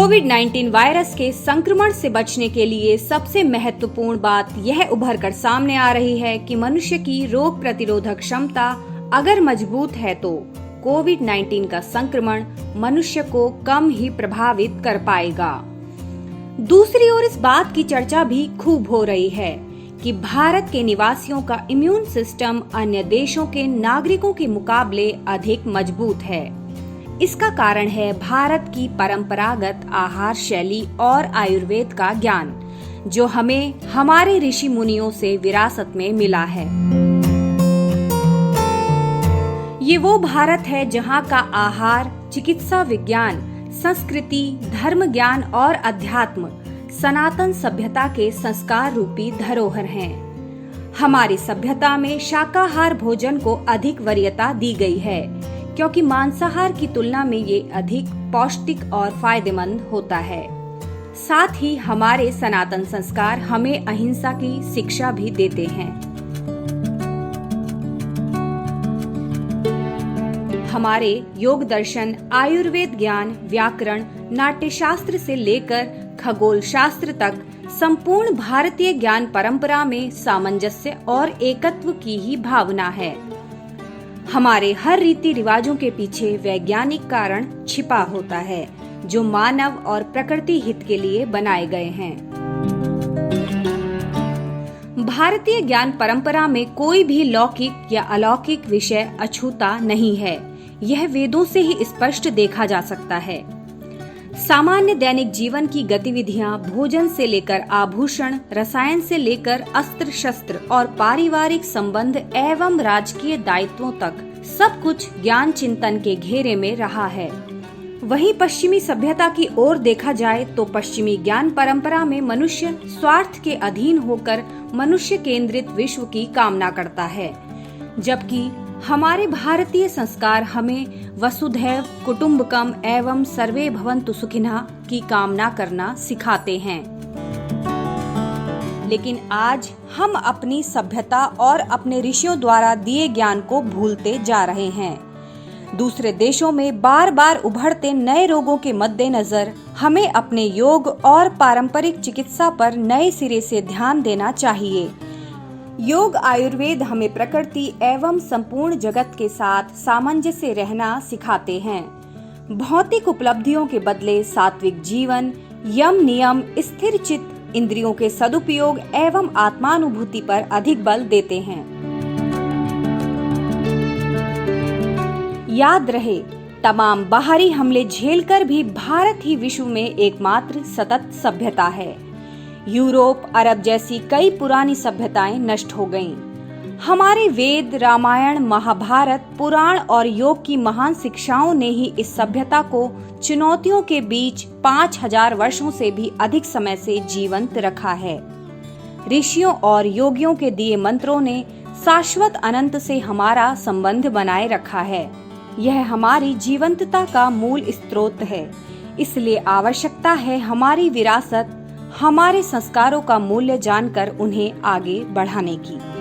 कोविड-19 virus के संक्रमण से बचने के लिए सबसे महत्वपूर्ण बात यह उभर कर सामने आ रही है कि मनुष्य की रोग प्रतिरोधक क्षमता अगर मजबूत है तो कोविड-19 का संक्रमण मनुष्य को कम ही प्रभावित कर पाएगा। दूसरी ओर इस बात की चर्चा भी खूब हो रही है कि भारत के निवासियों का इम्यून सिस्टम अन्य देशों के नागरिकों के मुकाबले अधिक मजबूत है। इसका कारण है भारत की परंपरागत आहार शैली और आयुर्वेद का ज्ञान, जो हमें हमारे ऋषि मुनियों से विरासत में मिला है। ये वो भारत है जहाँ का आहार, चिकित्सा विज्ञान, संस्कृति, धर्म ज्ञान और अध्यात्म सनातन सभ्यता के संस्कार रूपी धरोहर हैं। हमारी सभ्यता में शाकाहार भोजन को अधिक वरीयता दी गई है, क्योंकि मांसाहार की तुलना में ये अधिक पौष्टिक और फायदेमंद होता है। साथ ही हमारे सनातन संस्कार हमें अहिंसा की शिक्षा भी देते हैं। हमारे योग दर्शन, आयुर्वेद ज्ञान, व्याकरण, नाट्यशास्त्र से लेकर खगोल शास्त्र तक संपूर्ण भारतीय ज्ञान परंपरा में सामंजस्य और एकत्व की ही भावना है। हमारे हर रीति रिवाजों के पीछे वैज्ञानिक कारण छिपा होता है, जो मानव और प्रकृति हित के लिए बनाए गए हैं। भारतीय ज्ञान परंपरा में कोई भी लौकिक या अलौकिक विषय अछूता नहीं है। यह वेदों से ही स्पष्ट देखा जा सकता है। सामान्य दैनिक जीवन की गतिविधियां, भोजन से लेकर आभूषण, रसायन से लेकर अस्त्र शस्त्र और पारिवारिक संबंध एवं राजकीय दायित्वों तक सब कुछ ज्ञान चिंतन के घेरे में रहा है। वहीं पश्चिमी सभ्यता की ओर देखा जाए तो पश्चिमी ज्ञान परंपरा में मनुष्य स्वार्थ के अधीन होकर मनुष्य केंद्रित विश्व की कामना करता है, जबकि हमारे भारतीय संस्कार हमें वसुधैव कुटुंबकम एवं सर्वे भवन्तु सुखिनः की कामना करना सिखाते हैं। लेकिन आज हम अपनी सभ्यता और अपने ऋषियों द्वारा दिए ज्ञान को भूलते जा रहे हैं। दूसरे देशों में बार बार उभरते नए रोगों के मद्देनजर हमें अपने योग और पारंपरिक चिकित्सा पर नए सिरे से ध्यान देना चाहिए। योग आयुर्वेद हमें प्रकृति एवं संपूर्ण जगत के साथ सामंजस्य रहना सिखाते हैं। भौतिक उपलब्धियों के बदले सात्विक जीवन, यम नियम, स्थिर चित्त, इंद्रियों के सदुपयोग एवं आत्मानुभूति पर अधिक बल देते हैं। याद रहे, तमाम बाहरी हमले झेलकर भी भारत ही विश्व में एकमात्र सतत सभ्यता है। यूरोप, अरब जैसी कई पुरानी सभ्यताएं नष्ट हो गईं। हमारे वेद, रामायण, महाभारत, पुराण और योग की महान शिक्षाओं ने ही इस सभ्यता को चुनौतियों के बीच 5000 वर्षों से भी अधिक समय से जीवंत रखा है। ऋषियों और योगियों के दिए मंत्रों ने शाश्वत अनंत से हमारा संबंध बनाए रखा है। यह हमारी जीवंतता का मूल स्रोत है। इसलिए आवश्यकता है हमारी विरासत, हमारे संस्कारों का मूल्य जानकर उन्हें आगे बढ़ाने की।